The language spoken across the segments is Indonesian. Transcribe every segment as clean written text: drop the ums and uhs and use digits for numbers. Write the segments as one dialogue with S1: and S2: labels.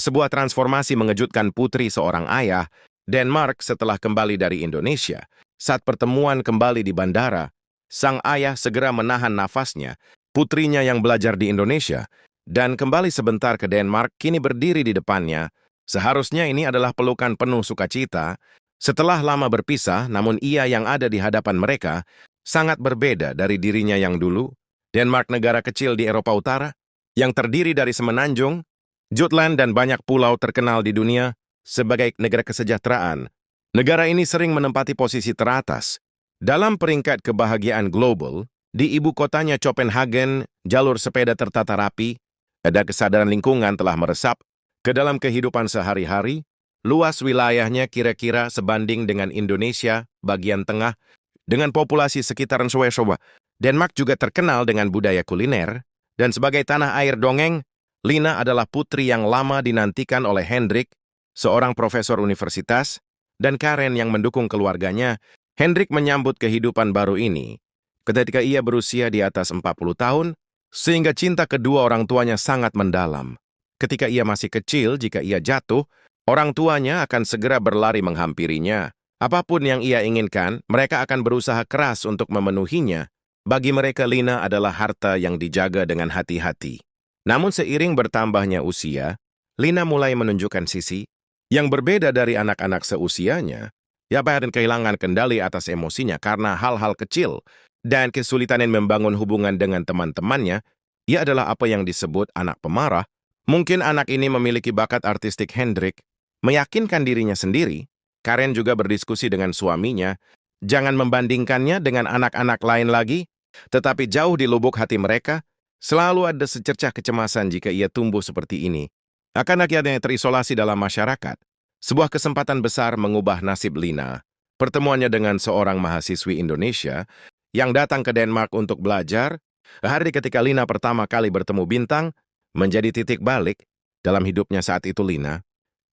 S1: Sebuah transformasi mengejutkan putri seorang ayah, Denmark setelah kembali dari Indonesia. Saat pertemuan kembali di bandara, sang ayah segera menahan nafasnya. Putrinya yang belajar di Indonesia dan kembali sebentar ke Denmark kini berdiri di depannya. Seharusnya ini adalah pelukan penuh sukacita. Setelah lama berpisah, namun ia yang ada di hadapan mereka sangat berbeda dari dirinya yang dulu. Denmark negara kecil di Eropa Utara yang terdiri dari semenanjung, Jutland dan banyak pulau terkenal di dunia sebagai negara kesejahteraan. Negara ini sering menempati posisi teratas dalam peringkat kebahagiaan global. Di ibu kotanya Copenhagen, jalur sepeda tertata rapi, ada kesadaran lingkungan telah meresap ke dalam kehidupan sehari-hari. Luas wilayahnya kira-kira sebanding dengan Indonesia bagian tengah, dengan populasi sekitaran Suwesowa. Denmark juga terkenal dengan budaya kuliner, dan sebagai tanah air dongeng, Lina adalah putri yang lama dinantikan oleh Hendrik, seorang profesor universitas, dan Karen yang mendukung keluarganya. Hendrik menyambut kehidupan baru ini ketika ia berusia di atas 40 tahun, sehingga cinta kedua orang tuanya sangat mendalam. Ketika ia masih kecil, jika ia jatuh, orang tuanya akan segera berlari menghampirinya. Apapun yang ia inginkan, mereka akan berusaha keras untuk memenuhinya. Bagi mereka, Lina adalah harta yang dijaga dengan hati-hati. Namun seiring bertambahnya usia, Lina mulai menunjukkan sisi yang berbeda dari anak-anak seusianya. Ia bahkan kehilangan kendali atas emosinya karena hal-hal kecil dan kesulitan yang membangun hubungan dengan teman-temannya. Ia adalah apa yang disebut anak pemarah. Mungkin anak ini memiliki bakat artistik. Hendrik meyakinkan dirinya sendiri. Karen juga berdiskusi dengan suaminya. Jangan membandingkannya dengan anak-anak lain lagi, tetapi jauh di lubuk hati mereka, selalu ada secercah kecemasan jika ia tumbuh seperti ini. Akan akhirnya terisolasi dalam masyarakat. Sebuah kesempatan besar mengubah nasib Lina. Pertemuannya dengan seorang mahasiswi Indonesia yang datang ke Denmark untuk belajar, hari ketika Lina pertama kali bertemu Bintang, menjadi titik balik dalam hidupnya saat itu. Lina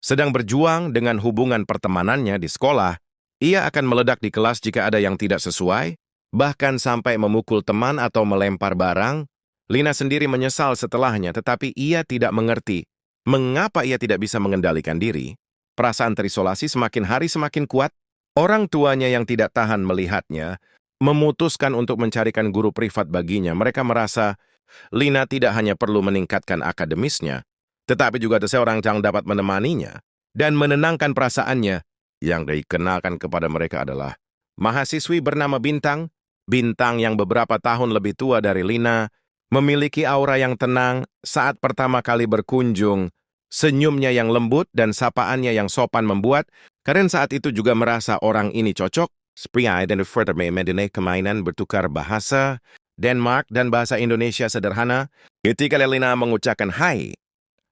S1: sedang berjuang dengan hubungan pertemanannya di sekolah. Ia akan meledak di kelas jika ada yang tidak sesuai, bahkan sampai memukul teman atau melempar barang. Lina sendiri menyesal setelahnya, tetapi ia tidak mengerti mengapa ia tidak bisa mengendalikan diri. Perasaan terisolasi semakin hari semakin kuat. Orang tuanya yang tidak tahan melihatnya memutuskan untuk mencarikan guru privat baginya. Mereka merasa Lina tidak hanya perlu meningkatkan akademisnya, tetapi juga ada seorang yang dapat menemaninya dan menenangkan perasaannya. Yang dikenalkan kepada mereka adalah mahasiswi bernama Bintang. Bintang yang beberapa tahun lebih tua dari Lina, memiliki aura yang tenang saat pertama kali berkunjung. Senyumnya yang lembut dan sapaannya yang sopan membuat Karen saat itu juga merasa orang ini cocok. Spria dan Furtherme Medine kemainan bertukar bahasa Denmark dan bahasa Indonesia sederhana. Ketika Lina mengucapkan hai,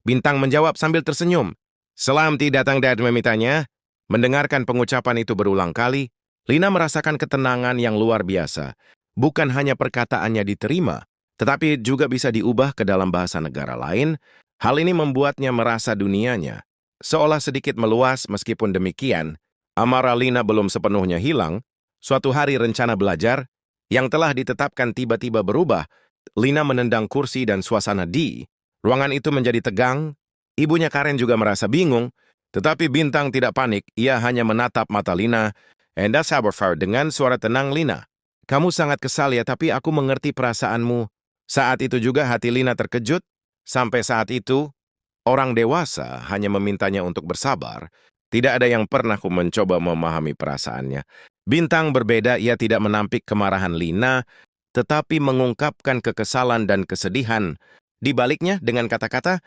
S1: Bintang menjawab sambil tersenyum. Selamti datang dan memintanya. Mendengarkan pengucapan itu berulang kali, Lina merasakan ketenangan yang luar biasa. Bukan hanya perkataannya diterima, tetapi juga bisa diubah ke dalam bahasa negara lain. Hal ini membuatnya merasa dunianya seolah sedikit meluas. Meskipun demikian, amarah Lina belum sepenuhnya hilang. Suatu hari rencana belajar yang telah ditetapkan tiba-tiba berubah. Lina menendang kursi dan suasana di ruangan itu menjadi tegang. Ibunya Karen juga merasa bingung, tetapi Bintang tidak panik. Ia hanya menatap mata Lina. Enda sabar dengan suara tenang. Lina, kamu sangat kesal ya, tapi aku mengerti perasaanmu. Saat itu juga hati Lina terkejut. Sampai saat itu, orang dewasa hanya memintanya untuk bersabar. Tidak ada yang pernah mencoba memahami perasaannya. Bintang berbeda, ia tidak menampik kemarahan Lina, tetapi mengungkapkan kekesalan dan kesedihan. Di baliknya dengan kata-kata,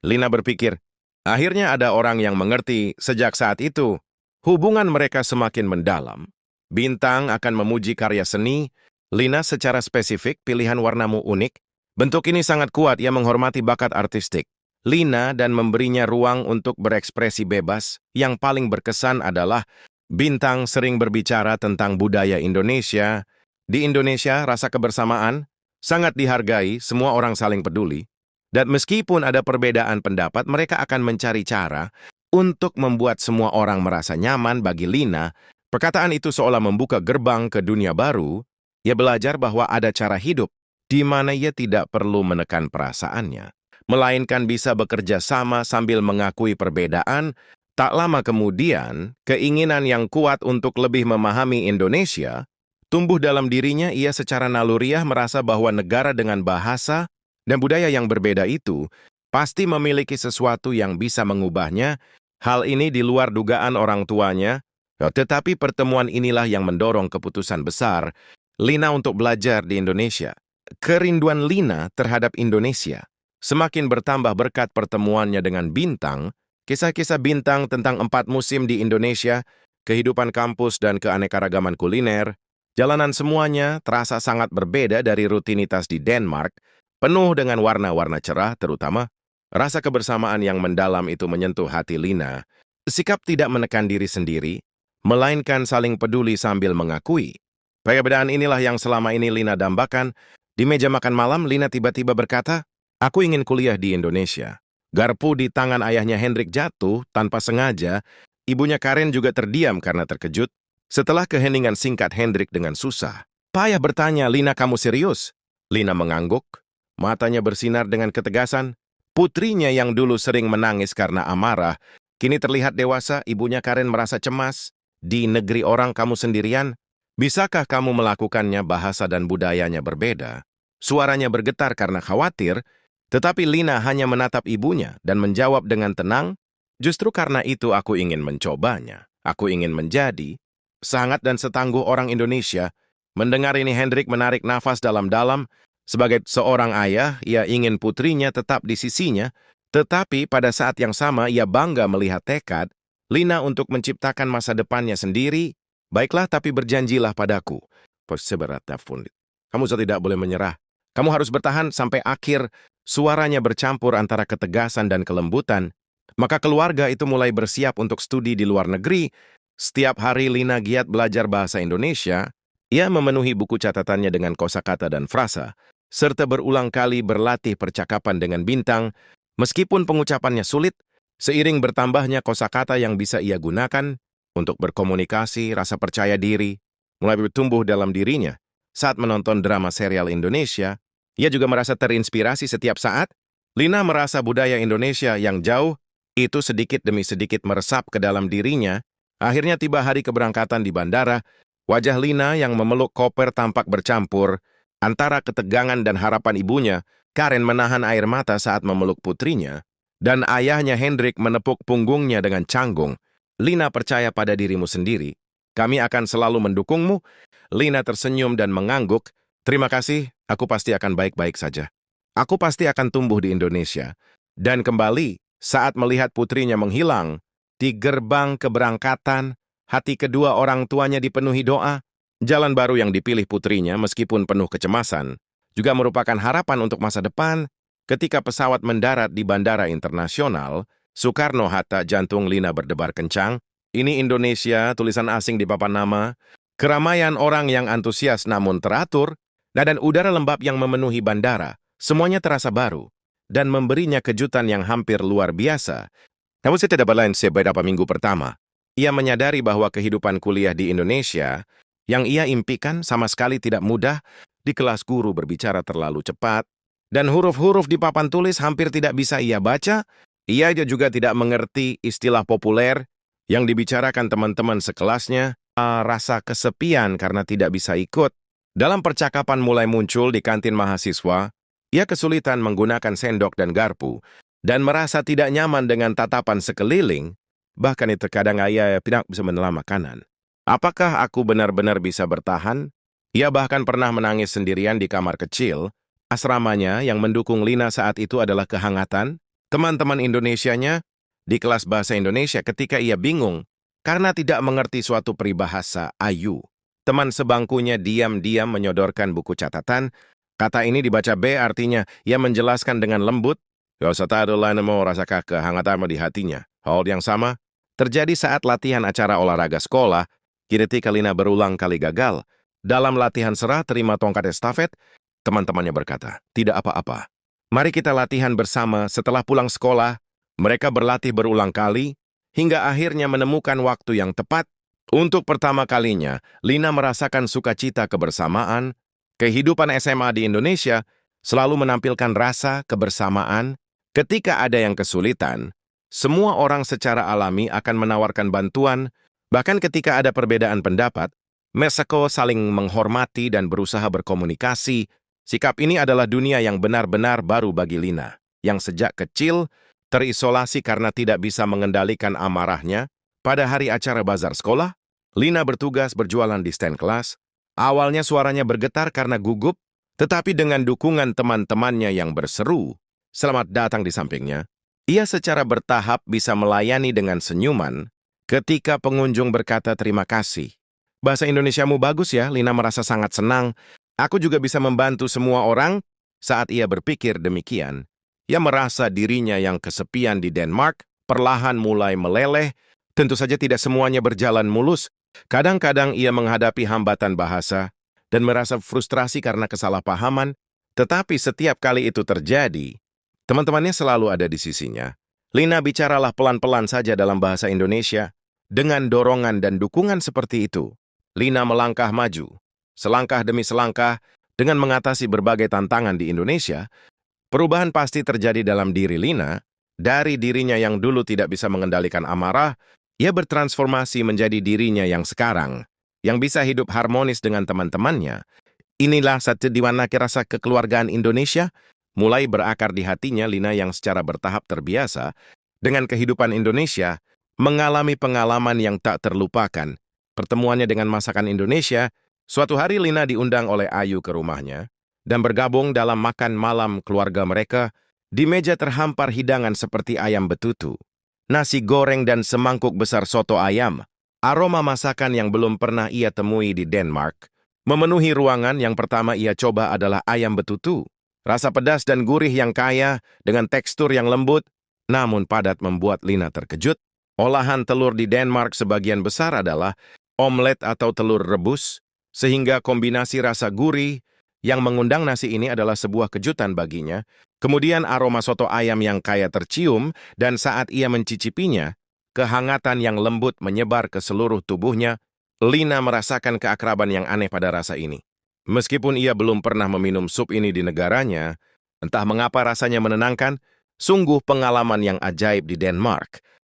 S1: Lina berpikir, akhirnya ada orang yang mengerti. Sejak saat itu, hubungan mereka semakin mendalam. Bintang akan memuji karya seni Lina secara spesifik. Pilihan warnamu unik. Bentuk ini sangat kuat. Ia menghormati bakat artistik Lina dan memberinya ruang untuk berekspresi bebas. Yang paling berkesan adalah Bintang sering berbicara tentang budaya Indonesia. Di Indonesia, rasa kebersamaan sangat dihargai. Semua orang saling peduli. Dan meskipun ada perbedaan pendapat, mereka akan mencari cara untuk membuat semua orang merasa nyaman. Bagi Lina, perkataan itu seolah membuka gerbang ke dunia baru. Ia belajar bahwa ada cara hidup di mana ia tidak perlu menekan perasaannya. melainkan bisa bekerja sama sambil mengakui perbedaan. Tak lama kemudian, keinginan yang kuat untuk lebih memahami Indonesia tumbuh dalam dirinya. Ia secara naluriah merasa bahwa negara dengan bahasa dan budaya yang berbeda itu pasti memiliki sesuatu yang bisa mengubahnya. Hal ini di luar dugaan orang tuanya, tetapi pertemuan inilah yang mendorong keputusan besar Lina untuk belajar di Indonesia. Kerinduan Lina terhadap Indonesia semakin bertambah berkat pertemuannya dengan Bintang. Kisah-kisah Bintang tentang 4 musim di Indonesia, kehidupan kampus dan keanekaragaman kuliner, jalanan semuanya terasa sangat berbeda dari rutinitas di Denmark, penuh dengan warna-warna cerah terutama. Rasa kebersamaan yang mendalam itu menyentuh hati Lina. Sikap tidak menekan diri sendiri, melainkan saling peduli sambil mengakui. Perbedaan inilah yang selama ini Lina dambakan. Di meja makan malam, Lina tiba-tiba berkata, "Aku ingin kuliah di Indonesia." Garpu di tangan ayahnya Hendrik jatuh tanpa sengaja. Ibunya Karen juga terdiam karena terkejut. Setelah keheningan singkat Hendrik dengan susah, payah bertanya, "Lina, kamu serius?" Lina mengangguk. Matanya bersinar dengan ketegasan. Putrinya yang dulu sering menangis karena amarah, kini terlihat dewasa. Ibunya Karen merasa cemas. "Di negeri orang kamu sendirian? Bisakah kamu melakukannya?" Bahasa dan budayanya berbeda. Suaranya bergetar karena khawatir. Tetapi Lina hanya menatap ibunya dan menjawab dengan tenang, "Justru karena itu aku ingin mencobanya. Aku ingin menjadi sehangat dan setangguh orang Indonesia." Mendengar ini Hendrik menarik nafas dalam-dalam. Sebagai seorang ayah, ia ingin putrinya tetap di sisinya, tetapi pada saat yang sama ia bangga melihat tekad Lina untuk menciptakan masa depannya sendiri. "Baiklah, tapi berjanjilah padaku." "Kamu tidak boleh menyerah. Kamu harus bertahan sampai akhir." Suaranya bercampur antara ketegasan dan kelembutan. Maka keluarga itu mulai bersiap untuk studi di luar negeri. Setiap hari Lina giat belajar bahasa Indonesia. Ia memenuhi buku catatannya dengan kosakata dan frasa, serta berulang kali berlatih percakapan dengan Bintang. Meskipun pengucapannya sulit, seiring bertambahnya kosakata yang bisa ia gunakan untuk berkomunikasi, rasa percaya diri mulai bertumbuh dalam dirinya. Saat menonton drama serial Indonesia, ia juga merasa terinspirasi setiap saat. Lina merasa budaya Indonesia yang jauh itu sedikit demi sedikit meresap ke dalam dirinya. Akhirnya tiba hari keberangkatan di bandara. Wajah Lina yang memeluk koper tampak bercampur antara ketegangan dan harapan ibunya. Karen menahan air mata saat memeluk putrinya, dan ayahnya Hendrik menepuk punggungnya dengan canggung. "Lina, percaya pada dirimu sendiri. Kami akan selalu mendukungmu." Lina tersenyum dan mengangguk. "Terima kasih, aku pasti akan baik-baik saja. Aku pasti akan tumbuh di Indonesia." Dan kembali, saat melihat putrinya menghilang, di gerbang keberangkatan, hati kedua orang tuanya dipenuhi doa. Jalan baru yang dipilih putrinya, meskipun penuh kecemasan, juga merupakan harapan untuk masa depan. Ketika pesawat mendarat di Bandara Internasional Soekarno-Hatta, jantung Lina berdebar kencang. "Ini Indonesia," tulisan asing di papan nama. Keramaian orang yang antusias namun teratur, dan udara lembab yang memenuhi bandara, semuanya terasa baru dan memberinya kejutan yang hampir luar biasa. Namun tidak lain beberapa minggu pertama, ia menyadari bahwa kehidupan kuliah di Indonesia yang ia impikan sama sekali tidak mudah. Di kelas guru berbicara terlalu cepat, dan huruf-huruf di papan tulis hampir tidak bisa ia baca. Ia juga tidak mengerti istilah populer yang dibicarakan teman-teman sekelasnya. Rasa kesepian karena tidak bisa ikut. Dalam percakapan mulai muncul di kantin mahasiswa, ia kesulitan menggunakan sendok dan garpu, dan merasa tidak nyaman dengan tatapan sekeliling. Bahkan terkadang ia tidak bisa menelan makanan. Apakah aku benar-benar bisa bertahan? Ia bahkan pernah menangis sendirian di kamar kecil. Asramanya yang mendukung Lina saat itu adalah kehangatan teman-teman Indonesianya di kelas bahasa Indonesia ketika ia bingung karena tidak mengerti suatu peribahasa ayu. Teman sebangkunya diam-diam menyodorkan buku catatan. Kata ini dibaca B, artinya ia menjelaskan dengan lembut. Rasakah kehangatanmu di hatinya? Hal yang sama terjadi saat latihan acara olahraga sekolah. Ketika Lina berulang kali gagal dalam latihan serah terima tongkat estafet, teman-temannya berkata, "Tidak apa-apa. Mari kita latihan bersama setelah pulang sekolah." Mereka berlatih berulang kali, hingga akhirnya menemukan waktu yang tepat. Untuk pertama kalinya, Lina merasakan sukacita kebersamaan. Kehidupan SMA di Indonesia selalu menampilkan rasa kebersamaan Ketika ada yang kesulitan, semua orang secara alami akan menawarkan bantuan, bahkan ketika ada perbedaan pendapat, Mexico saling menghormati dan berusaha berkomunikasi. Sikap ini adalah dunia yang benar-benar baru bagi Lina, yang sejak kecil terisolasi karena tidak bisa mengendalikan amarahnya. Pada hari acara bazar sekolah, Lina bertugas berjualan di stand kelas. Awalnya suaranya bergetar karena gugup, tetapi dengan dukungan teman-temannya yang berseru, "Selamat datang" di sampingnya, ia secara bertahap bisa melayani dengan senyuman ketika pengunjung berkata terima kasih. "Bahasa Indonesiamu bagus ya," Lina merasa sangat senang. "Aku juga bisa membantu semua orang." Saat ia berpikir demikian, ia merasa dirinya yang kesepian di Denmark perlahan mulai meleleh. Tentu saja tidak semuanya berjalan mulus. Kadang-kadang ia menghadapi hambatan bahasa dan merasa frustrasi karena kesalahpahaman. Tetapi setiap kali itu terjadi, teman-temannya selalu ada di sisinya. Lina bicaralah pelan-pelan saja dalam bahasa Indonesia. Dengan dorongan dan dukungan seperti itu, Lina melangkah maju, selangkah demi selangkah, dengan mengatasi berbagai tantangan di Indonesia. Perubahan pasti terjadi dalam diri Lina. Dari dirinya yang dulu tidak bisa mengendalikan amarah, ia bertransformasi menjadi dirinya yang sekarang, yang bisa hidup harmonis dengan teman-temannya. Inilah satu di mana rasa kekeluargaan Indonesia mulai berakar di hatinya. Lina yang secara bertahap terbiasa dengan kehidupan Indonesia, mengalami pengalaman yang tak terlupakan. Pertemuannya dengan masakan Indonesia, suatu hari Lina diundang oleh Ayu ke rumahnya dan bergabung dalam makan malam keluarga mereka. Di meja terhampar hidangan seperti ayam betutu, nasi goreng dan semangkuk besar soto ayam. Aroma masakan yang belum pernah ia temui di Denmark memenuhi ruangan. Yang pertama ia coba adalah ayam betutu. Rasa pedas dan gurih yang kaya dengan tekstur yang lembut namun padat membuat Lina terkejut. Olahan telur di Denmark sebagian besar adalah omelet atau telur rebus, sehingga kombinasi rasa gurih yang mengundang nasi ini adalah sebuah kejutan baginya. Kemudian aroma soto ayam yang kaya tercium, dan saat ia mencicipinya, kehangatan yang lembut menyebar ke seluruh tubuhnya. Lina merasakan keakraban yang aneh pada rasa ini. Meskipun ia belum pernah meminum sup ini di negaranya, entah mengapa rasanya menenangkan. Sungguh pengalaman yang ajaib di Denmark.